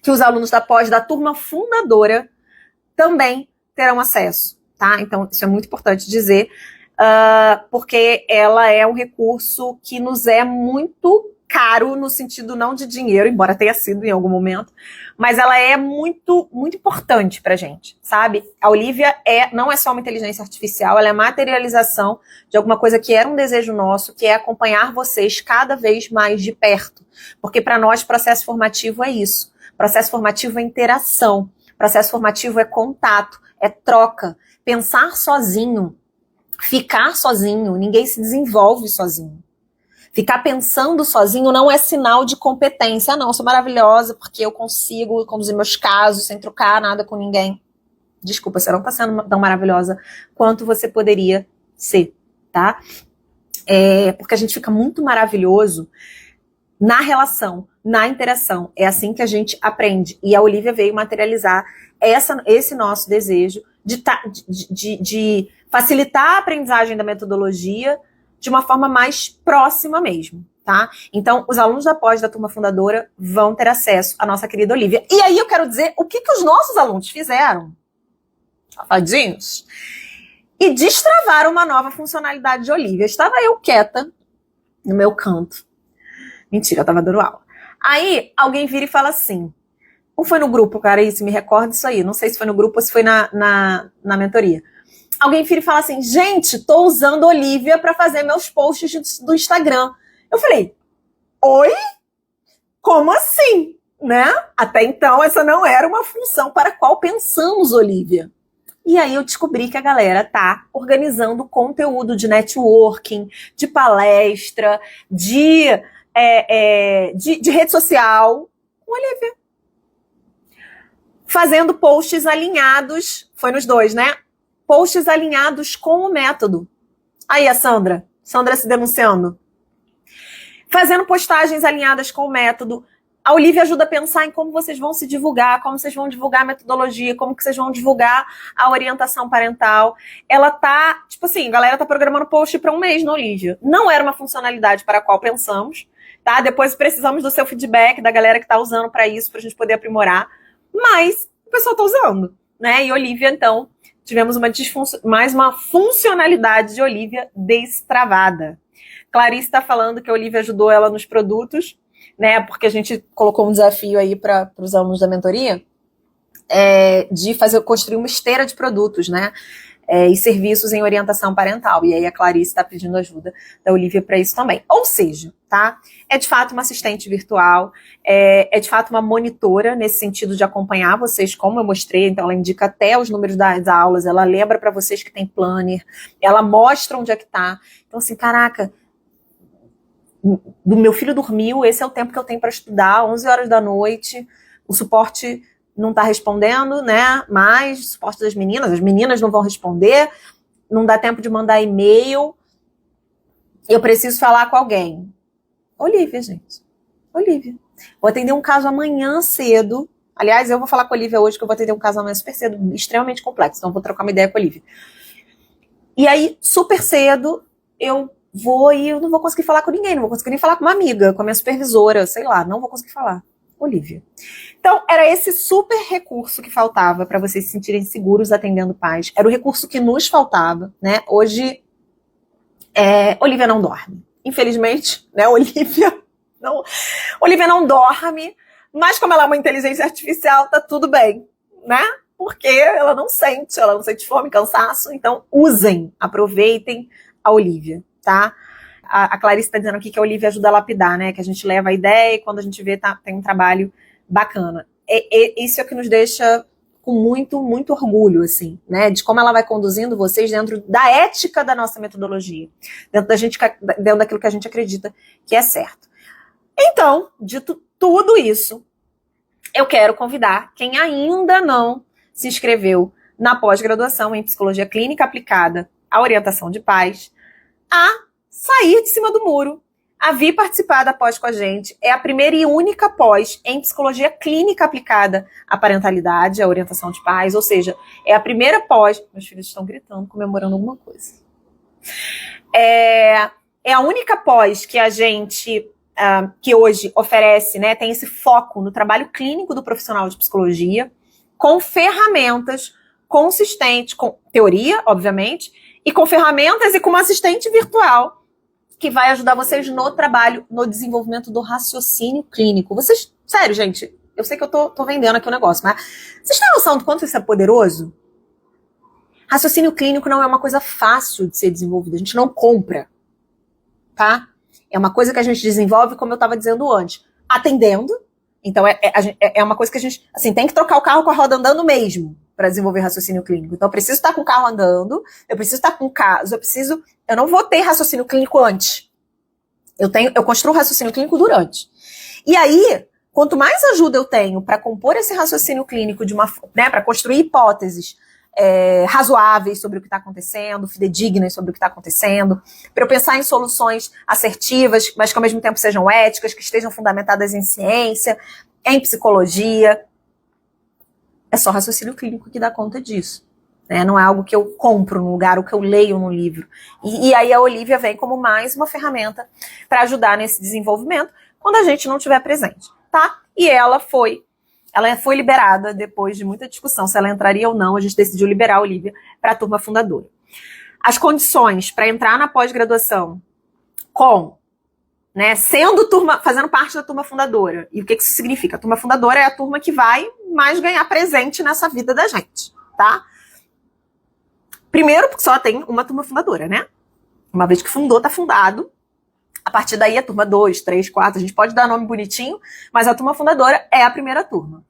que os alunos da turma fundadora também terão acesso, tá? Então, isso é muito importante dizer, porque ela é um recurso que nos é muito caro no sentido não de dinheiro, embora tenha sido em algum momento, mas ela é muito, muito importante pra gente, sabe? A Olivia não é só uma inteligência artificial, ela é a materialização de alguma coisa que era um desejo nosso, que é acompanhar vocês cada vez mais de perto, porque para nós processo formativo é isso, processo formativo é interação, processo formativo é contato, é troca, pensar sozinho, ficar sozinho, ninguém se desenvolve sozinho. Ficar pensando sozinho não é sinal de competência. Não, eu sou maravilhosa porque eu consigo conduzir meus casos sem trocar nada com ninguém. Desculpa, você não está sendo tão maravilhosa quanto você poderia ser, tá? Porque a gente fica muito maravilhoso na relação, na interação. É assim que a gente aprende. E a Olivia veio materializar esse nosso desejo de facilitar a aprendizagem da metodologia de uma forma mais próxima mesmo, tá? Então, os alunos da pós da turma fundadora vão ter acesso à nossa querida Olivia. E aí eu quero dizer o que os nossos alunos fizeram, safadinhos, e destravaram uma nova funcionalidade de Olivia. Estava eu quieta no meu canto. Mentira, eu estava dando aula. Aí, alguém vira e fala assim, ou foi no grupo, cara, isso, me recorda isso aí, não sei se foi no grupo ou se foi na mentoria. Alguém vira e fala assim, gente, tô usando Olivia para fazer meus posts do Instagram. Eu falei, oi? Como assim? Né? Até então, essa não era uma função para a qual pensamos, Olivia. E aí eu descobri que a galera tá organizando conteúdo de networking, de palestra, de rede social com Olivia. Fazendo posts alinhados, foi nos dois, né? Posts alinhados com o método. Aí a Sandra se denunciando. Fazendo postagens alinhadas com o método. A Olivia ajuda a pensar em como vocês vão se divulgar, como vocês vão divulgar a metodologia, como que vocês vão divulgar a orientação parental. Ela tá, tipo assim, a galera tá programando post para um mês na Olivia. Não era uma funcionalidade para a qual pensamos, tá? Depois precisamos do seu feedback, da galera que tá usando para isso, pra gente poder aprimorar. Mas o pessoal tá usando, né? E Olivia, então, tivemos mais uma funcionalidade de Olivia destravada. Clarice está falando que a Olivia ajudou ela nos produtos, né? Porque a gente colocou um desafio aí para os alunos da mentoria de construir uma esteira de produtos, né? e serviços em orientação parental. E aí a Clarice está pedindo ajuda da Olivia para isso também. Ou seja, tá? É de fato uma assistente virtual, é de fato uma monitora nesse sentido de acompanhar vocês, como eu mostrei. Então ela indica até os números das aulas, ela lembra para vocês que tem planner, ela mostra onde é que tá. Então assim, caraca, do meu filho dormiu, esse é o tempo que eu tenho para estudar, 11 horas da noite, o suporte não está respondendo, né? Mas suporte das meninas, as meninas não vão responder, não dá tempo de mandar e-mail, eu preciso falar com alguém. Olivia, gente. Olivia. Vou atender um caso amanhã cedo. Aliás, eu vou falar com a Olivia hoje, que eu vou atender um caso amanhã super cedo, extremamente complexo, então vou trocar uma ideia com a Olivia. E aí, super cedo, eu vou e eu não vou conseguir falar com ninguém, não vou conseguir nem falar com uma amiga, com a minha supervisora, sei lá, não vou conseguir falar. Olivia. Então, era esse super recurso que faltava para vocês se sentirem seguros atendendo pais. Era o recurso que nos faltava, né? Hoje, Olivia não dorme. Infelizmente, né? Olivia não dorme, mas como ela é uma inteligência artificial, tá tudo bem, né? Porque ela não sente fome, cansaço. Então, usem, aproveitem a Olivia, tá? A Clarice está dizendo aqui que a Olivia ajuda a lapidar, né? Que a gente leva a ideia e quando a gente vê, tem um trabalho bacana. Isso é o que nos deixa com muito, muito orgulho, assim, né? De como ela vai conduzindo vocês dentro da ética da nossa metodologia. Dentro daquilo que a gente acredita que é certo. Então, dito tudo isso, eu quero convidar quem ainda não se inscreveu na pós-graduação em Psicologia Clínica Aplicada à Orientação de Pais a sair de cima do muro, a vir participar da pós com a gente. É a primeira e única pós em Psicologia Clínica Aplicada à Parentalidade, à Orientação de Pais, ou seja, é a primeira pós... Meus filhos estão gritando, comemorando alguma coisa. É a única pós que a gente... que hoje oferece, né, tem esse foco no trabalho clínico do profissional de psicologia, com ferramentas consistentes, com teoria, obviamente, e com ferramentas e com uma assistente virtual que vai ajudar vocês no trabalho, no desenvolvimento do raciocínio clínico. Vocês, sério, gente, eu sei que eu tô vendendo aqui o negócio, mas vocês têm noção do quanto isso é poderoso? Raciocínio clínico não é uma coisa fácil de ser desenvolvida, a gente não compra, tá? É uma coisa que a gente desenvolve, como eu estava dizendo antes, atendendo. Então, é uma coisa que a gente, assim, tem que trocar o carro com a roda andando mesmo para desenvolver raciocínio clínico. Então, eu preciso estar com o carro andando, eu preciso estar com o caso, eu não vou ter raciocínio clínico antes. Eu construo raciocínio clínico durante. E aí, quanto mais ajuda eu tenho para compor esse raciocínio clínico né, para construir hipóteses razoáveis sobre o que está acontecendo, fidedignas sobre o que está acontecendo, para eu pensar em soluções assertivas, mas que ao mesmo tempo sejam éticas, que estejam fundamentadas em ciência, em psicologia. É só raciocínio clínico que dá conta disso. Né? Não é algo que eu compro num lugar, ou que eu leio num livro. E aí a Olivia vem como mais uma ferramenta para ajudar nesse desenvolvimento quando a gente não estiver presente, tá? E ela foi liberada depois de muita discussão se ela entraria ou não. A gente decidiu liberar a Olivia para a turma fundadora. As condições para entrar na pós-graduação fazendo parte da turma fundadora. E o que isso significa? A turma fundadora é a turma que vai mais ganhar presente nessa vida da gente, tá? Primeiro, porque só tem uma turma fundadora, né? Uma vez que fundou, tá fundado. A partir daí, a turma 2, 3, 4, a gente pode dar nome bonitinho, mas a turma fundadora é a primeira turma.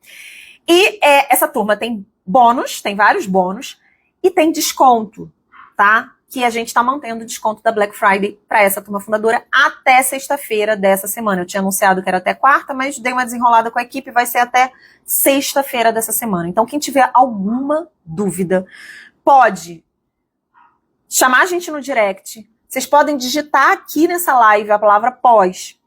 E essa turma tem bônus, tem vários bônus, e tem desconto, tá? Que a gente está mantendo o desconto da Black Friday para essa turma fundadora até sexta-feira dessa semana. Eu tinha anunciado que era até quarta, mas dei uma desenrolada com a equipe, vai ser até sexta-feira dessa semana. Então, quem tiver alguma dúvida, pode chamar a gente no direct. Vocês podem digitar aqui nessa live a palavra pós,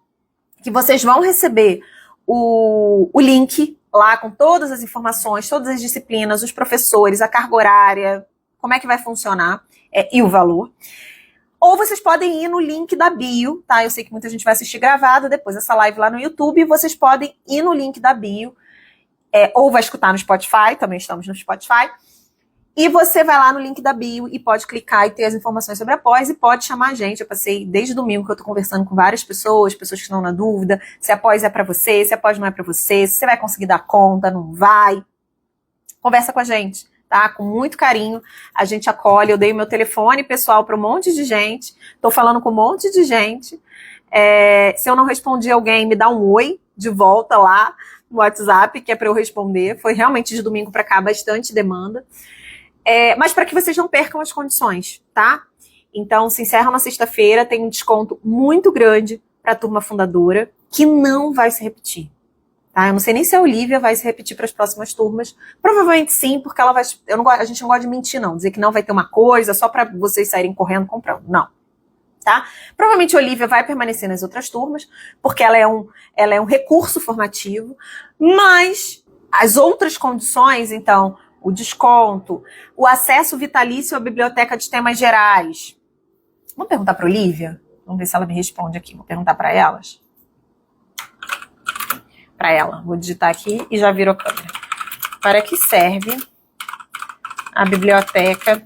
que vocês vão receber o link lá com todas as informações, todas as disciplinas, os professores, a carga horária, como é que vai funcionar e o valor. Ou vocês podem ir no link da bio, tá? Eu sei que muita gente vai assistir gravado depois dessa live lá no YouTube, vocês podem ir no link da bio, ou vai escutar no Spotify, também estamos no Spotify. E você vai lá no link da bio e pode clicar e ter as informações sobre a pós e pode chamar a gente. Eu passei desde domingo que eu tô conversando com várias pessoas que estão na dúvida se a pós é para você, se a pós não é para você, se você vai conseguir dar conta, não vai. Conversa com a gente, tá? Com muito carinho, a gente acolhe. Eu dei o meu telefone pessoal para um monte de gente, tô falando com um monte de gente. Se eu não respondi alguém, me dá um oi de volta lá no WhatsApp, que é para eu responder. Foi realmente de domingo para cá bastante demanda. Mas para que vocês não percam as condições, tá? Então, se encerra na sexta-feira, tem um desconto muito grande para a turma fundadora, que não vai se repetir. Tá? Eu não sei nem se a Olivia vai se repetir para as próximas turmas. Provavelmente sim, porque ela vai. A gente não gosta de mentir, não. Dizer que não vai ter uma coisa só para vocês saírem correndo comprando. Não. Tá? Provavelmente a Olivia vai permanecer nas outras turmas, porque ela é um recurso formativo, mas as outras condições, então, o desconto, o acesso vitalício à biblioteca de temas gerais. Vamos perguntar para a Olivia? Vamos ver se ela me responde aqui. Vou perguntar para elas. Para ela. Vou digitar aqui e já viro a câmera. Para que serve a biblioteca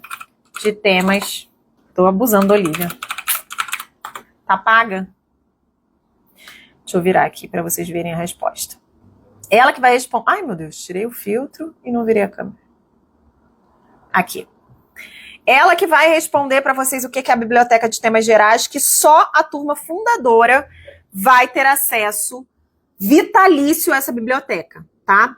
de temas... Estou abusando, Olivia. Tá paga? Deixa eu virar aqui para vocês verem a resposta. Ela que vai responder... Ai, meu Deus, tirei o filtro e não virei a câmera. Aqui. Ela que vai responder para vocês o que é a biblioteca de temas gerais, que só a turma fundadora vai ter acesso vitalício a essa biblioteca, tá?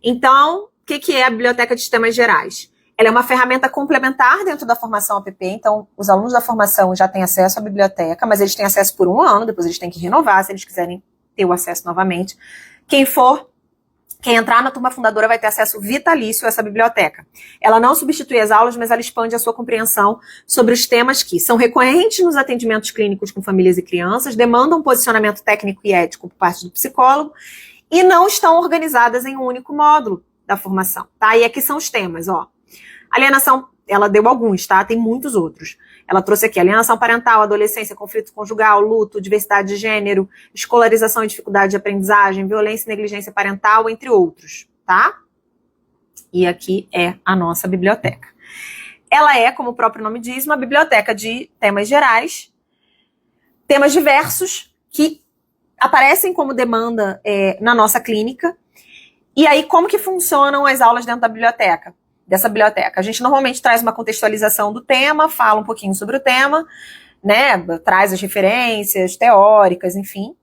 Então, o que é a biblioteca de temas gerais? Ela é uma ferramenta complementar dentro da formação APP, então os alunos da formação já têm acesso à biblioteca, mas eles têm acesso por 1 ano, depois eles têm que renovar, se eles quiserem ter o acesso novamente. Quem entrar na turma fundadora vai ter acesso vitalício a essa biblioteca. Ela não substitui as aulas, mas ela expande a sua compreensão sobre os temas que são recorrentes nos atendimentos clínicos com famílias e crianças, demandam um posicionamento técnico e ético por parte do psicólogo e não estão organizadas em um único módulo da formação, tá? E aqui são os temas, ó. Alienação, ela deu alguns, tá? Tem muitos outros. Ela trouxe aqui alienação parental, adolescência, conflito conjugal, luto, diversidade de gênero, escolarização e dificuldade de aprendizagem, violência e negligência parental, entre outros, tá? E aqui é a nossa biblioteca. Ela é, como o próprio nome diz, uma biblioteca de temas gerais, temas diversos que aparecem como demanda na nossa clínica. E aí, como que funcionam as aulas dentro da biblioteca? Dessa biblioteca. A gente normalmente traz uma contextualização do tema, fala um pouquinho sobre o tema, né? Traz as referências teóricas, enfim.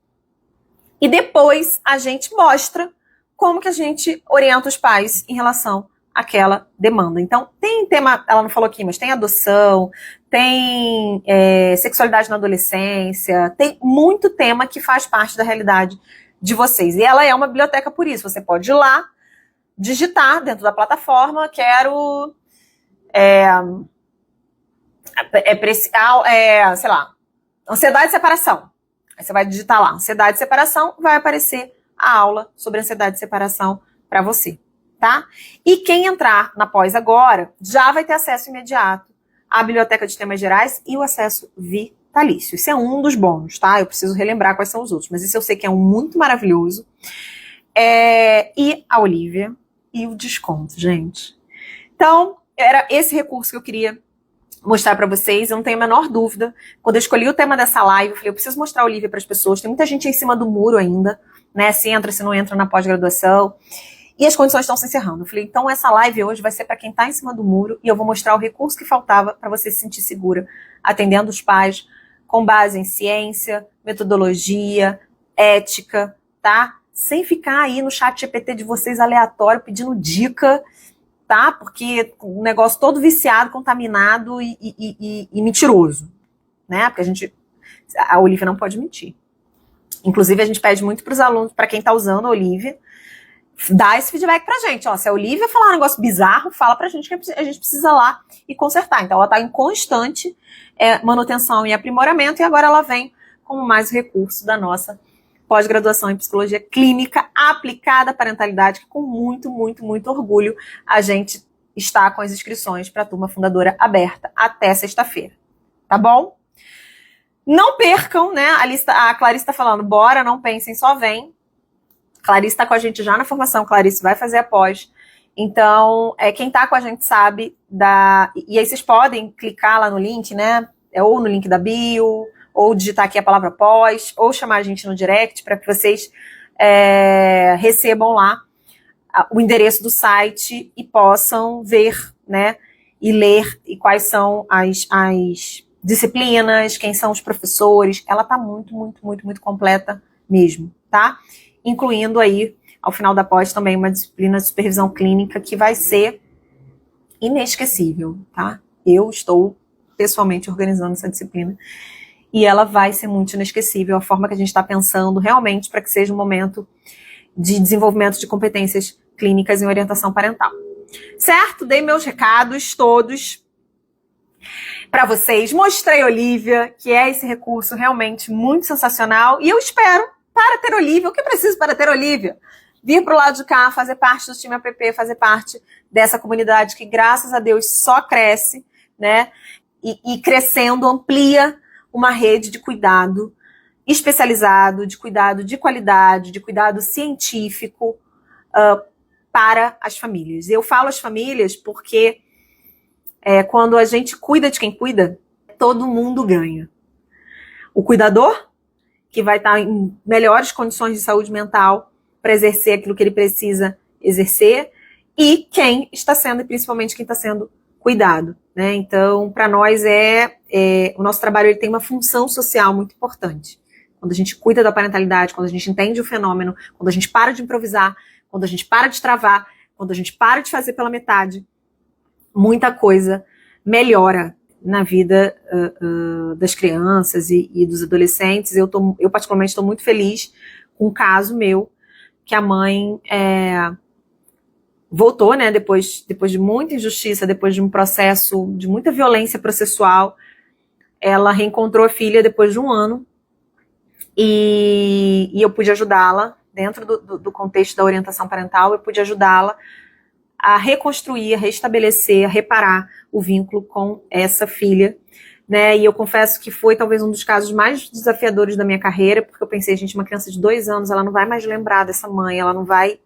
E depois a gente mostra como que a gente orienta os pais em relação àquela demanda. Então, tem tema, ela não falou aqui, mas tem adoção, tem sexualidade na adolescência, tem muito tema que faz parte da realidade de vocês. E ela é uma biblioteca por isso. Você pode ir lá, digitar dentro da plataforma, quero sei lá, ansiedade de separação. Aí você vai digitar lá, ansiedade de separação, vai aparecer a aula sobre ansiedade de separação para você, tá? E quem entrar na pós agora já vai ter acesso imediato à biblioteca de temas gerais e o acesso vitalício. Isso é um dos bônus, tá? Eu preciso relembrar quais são os outros, mas esse eu sei que é um muito maravilhoso. E a Olivia e o desconto, gente. Então, era esse recurso que eu queria mostrar para vocês. Eu não tenho a menor dúvida. Quando eu escolhi o tema dessa live, eu falei, eu preciso mostrar a Olivia para as pessoas. Tem muita gente em cima do muro ainda, né? Se entra, se não entra na pós-graduação. E as condições estão se encerrando. Eu falei, então essa live hoje vai ser para quem está em cima do muro e eu vou mostrar o recurso que faltava para você se sentir segura, atendendo os pais com base em ciência, metodologia, ética, tá? Sem ficar aí no chat GPT de vocês aleatório, pedindo dica, tá? Porque o negócio todo viciado, contaminado e mentiroso, né? Porque a Olivia não pode mentir. Inclusive, a gente pede muito para os alunos, para quem está usando a Olivia, dá esse feedback pra gente. Ó, se a Olivia falar um negócio bizarro, fala pra gente que a gente precisa lá e consertar. Então, ela está em constante manutenção e aprimoramento, e agora ela vem como mais recurso da nossa pós-graduação em psicologia clínica aplicada à parentalidade, que com muito, muito, muito orgulho a gente está com as inscrições para a turma fundadora aberta até sexta-feira. Tá bom? Não percam, né? A Clarice está falando, bora, não pensem, só vem. Clarice está com a gente já na formação, Clarice vai fazer a pós. Então, quem está com a gente sabe E aí vocês podem clicar lá no link, né? Ou no link da bio, ou digitar aqui a palavra pós, ou chamar a gente no direct para que vocês recebam lá o endereço do site e possam ver, né, e ler e quais são as disciplinas, quem são os professores. Ela está muito, muito, muito, muito completa mesmo, tá? Incluindo aí, ao final da pós, também uma disciplina de supervisão clínica que vai ser inesquecível, tá? Eu estou pessoalmente organizando essa disciplina e ela vai ser muito inesquecível, a forma que a gente está pensando realmente para que seja um momento de desenvolvimento de competências clínicas em orientação parental. Certo? Dei meus recados todos para vocês. Mostrei Olivia, que é esse recurso realmente muito sensacional. E eu espero, para ter Olivia, o que eu preciso para ter Olivia? Vir para o lado de cá, fazer parte do time APP, fazer parte dessa comunidade que, graças a Deus, só cresce, né? E crescendo, amplia uma rede de cuidado especializado, de cuidado de qualidade, de cuidado científico para as famílias. Eu falo as famílias porque quando a gente cuida de quem cuida, todo mundo ganha. O cuidador, que vai estar em melhores condições de saúde mental para exercer aquilo que ele precisa exercer, e quem está sendo, e principalmente quem está sendo cuidado, né? Então, para nós o nosso trabalho ele tem uma função social muito importante. Quando a gente cuida da parentalidade, quando a gente entende o fenômeno, quando a gente para de improvisar, quando a gente para de travar, quando a gente para de fazer pela metade, muita coisa melhora na vida das crianças e dos adolescentes. Eu particularmente estou muito feliz com um caso meu, que a mãe voltou, né, depois de muita injustiça, depois de um processo de muita violência processual, ela reencontrou a filha depois de um ano, e eu pude ajudá-la, dentro do contexto da orientação parental, eu pude ajudá-la a reconstruir, a restabelecer, a reparar o vínculo com essa filha, né, e eu confesso que foi talvez um dos casos mais desafiadores da minha carreira, porque eu pensei, gente, uma criança de 2 anos, ela não vai mais lembrar dessa mãe, ela não vai,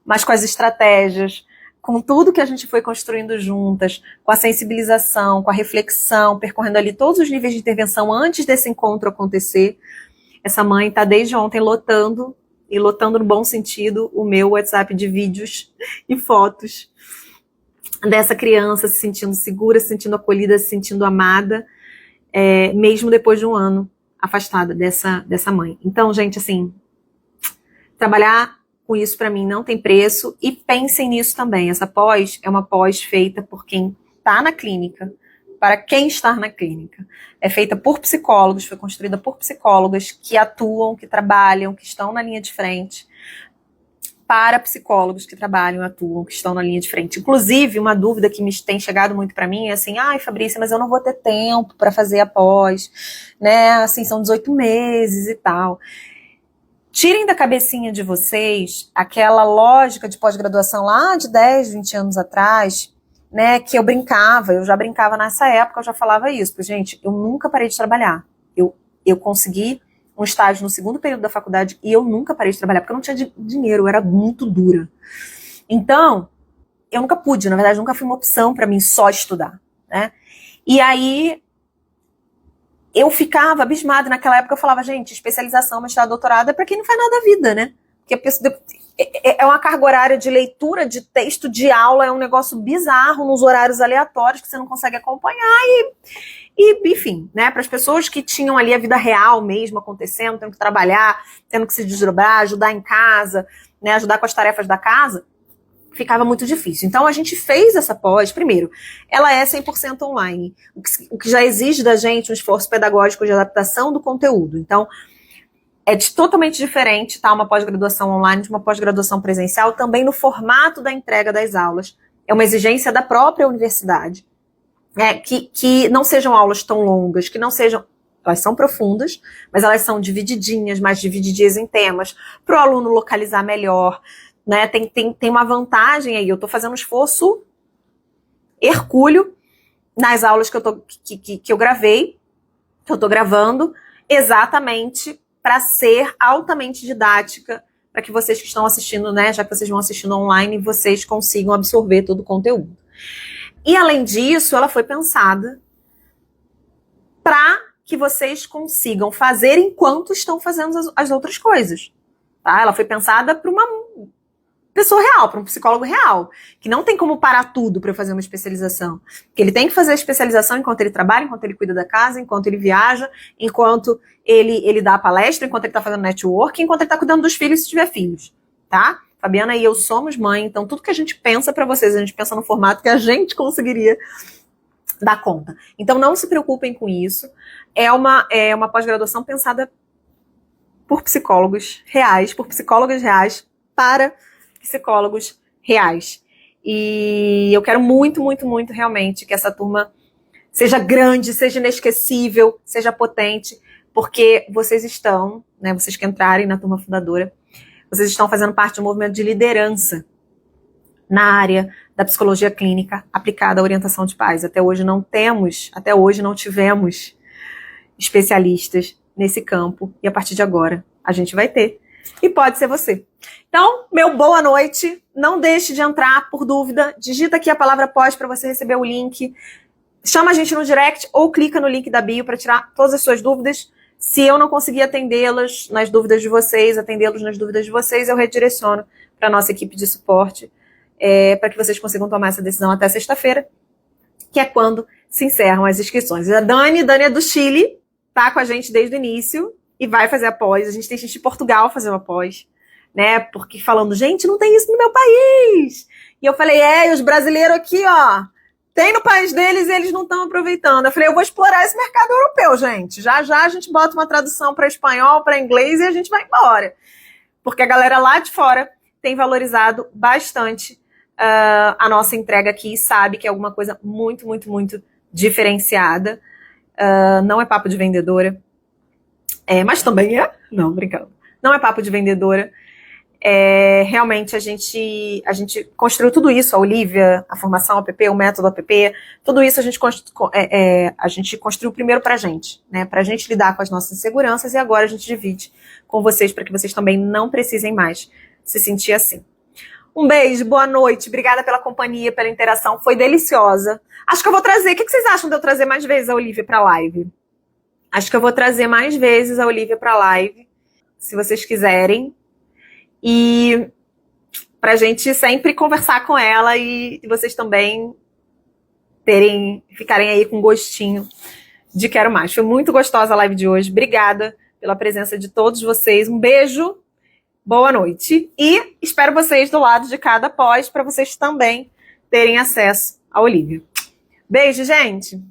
mas com as estratégias, com tudo que a gente foi construindo juntas, com a sensibilização, com a reflexão, percorrendo ali todos os níveis de intervenção antes desse encontro acontecer, essa mãe está desde ontem lotando, e lotando no bom sentido, o meu WhatsApp de vídeos e fotos dessa criança se sentindo segura, se sentindo acolhida, se sentindo amada, mesmo depois de um ano afastada dessa mãe. Então, gente, assim, trabalhar com isso para mim não tem preço, e pensem nisso também. Essa pós é uma pós feita por quem está na clínica, para quem está na clínica. É feita por psicólogos, foi construída por psicólogas que atuam, que trabalham, que estão na linha de frente, para psicólogos que trabalham, atuam, que estão na linha de frente. Inclusive, uma dúvida que me tem chegado muito para mim é assim, ai, Fabrícia, mas eu não vou ter tempo para fazer a pós, né, assim, são 18 meses e tal. Tirem da cabecinha de vocês aquela lógica de pós-graduação lá de 10, 20 anos atrás, né, que eu já brincava nessa época, eu já falava isso, porque, gente, eu nunca parei de trabalhar. Eu consegui um estágio no segundo período da faculdade e eu nunca parei de trabalhar, porque eu não tinha dinheiro, eu era muito dura. Então, eu nunca pude, na verdade, nunca foi uma opção para mim só estudar, né? E aí, eu ficava abismada naquela época, eu falava, gente, especialização, mestrado, doutorado é para quem não faz nada da vida, né? Porque a pessoa é uma carga horária de leitura, de texto, de aula, é um negócio bizarro nos horários aleatórios que você não consegue acompanhar e enfim, né, para as pessoas que tinham ali a vida real mesmo acontecendo, tendo que trabalhar, tendo que se desdobrar, ajudar em casa, né, ajudar com as tarefas da casa, ficava muito difícil. Então a gente fez essa pós, primeiro, ela é 100% online, o que já exige da gente um esforço pedagógico de adaptação do conteúdo. Então, totalmente diferente, tá? Uma pós-graduação online de uma pós-graduação presencial, também no formato da entrega das aulas. É uma exigência da própria universidade, né? Que não sejam aulas tão longas, que não sejam... Elas são profundas, mas elas são divididinhas, mais divididinhas em temas, para o aluno localizar melhor, né? Tem uma vantagem aí, eu estou fazendo um esforço hercúleo nas aulas que eu gravei, que eu estou gravando, exatamente para ser altamente didática, para que vocês que estão assistindo, né, já que vocês vão assistindo online, vocês consigam absorver todo o conteúdo. E além disso, ela foi pensada para que vocês consigam fazer enquanto estão fazendo as outras coisas. Tá? Ela foi pensada para pessoa real, para um psicólogo real, que não tem como parar tudo para fazer uma especialização. Que ele tem que fazer a especialização enquanto ele trabalha, enquanto ele cuida da casa, enquanto ele viaja, enquanto ele dá a palestra, enquanto ele está fazendo network, enquanto ele está cuidando dos filhos, se tiver filhos, tá? Fabiana e eu somos mãe, então tudo que a gente pensa para vocês, a gente pensa no formato que a gente conseguiria dar conta. Então não se preocupem com isso. É uma pós-graduação pensada por psicólogos reais, por psicólogas reais, para psicólogos reais. E eu quero muito, muito, muito realmente que essa turma seja grande, seja inesquecível, seja potente, porque vocês estão, né, vocês que entrarem na turma fundadora, vocês estão fazendo parte de um movimento de liderança na área da psicologia clínica aplicada à orientação de pais. Até hoje não tivemos especialistas nesse campo, e a partir de agora a gente vai ter. E pode ser você. Então, meu boa noite. Não deixe de entrar por dúvida. Digita aqui a palavra pós para você receber o link. Chama a gente no direct ou clica no link da bio para tirar todas as suas dúvidas. Se eu não conseguir atendê-los nas dúvidas de vocês, eu redireciono para a nossa equipe de suporte, para que vocês consigam tomar essa decisão até sexta-feira, que é quando se encerram as inscrições. A Dani é do Chile, tá com a gente desde o início e vai fazer a pós. A gente tem gente de Portugal fazendo a pós, né? Porque falando, gente, não tem isso no meu país. E eu falei, e os brasileiros aqui, ó, tem no país deles e eles não estão aproveitando. Eu falei, eu vou explorar esse mercado europeu, gente. Já já a gente bota uma tradução para espanhol, para inglês e a gente vai embora. Porque a galera lá de fora tem valorizado bastante a nossa entrega aqui e sabe que é alguma coisa muito, muito, muito diferenciada. Não é papo de vendedora. Mas também é. Não, brincando. Não é papo de vendedora. Realmente a gente construiu tudo isso, a Olivia, a formação APP, o método APP, tudo isso a gente construiu primeiro pra gente, né? Pra gente lidar com as nossas inseguranças, e agora a gente divide com vocês para que vocês também não precisem mais se sentir assim. Um beijo, boa noite, obrigada pela companhia, pela interação, foi deliciosa. Acho que eu vou trazer, o que vocês acham de eu trazer mais vezes a Olivia pra live? Acho que eu vou trazer mais vezes a Olivia pra live, se vocês quiserem. E pra gente sempre conversar com ela e vocês também ficarem aí com gostinho de quero mais. Foi muito gostosa a live de hoje. Obrigada pela presença de todos vocês. Um beijo, boa noite. E espero vocês do lado de cada pós para vocês também terem acesso à Olivia. Beijo, gente!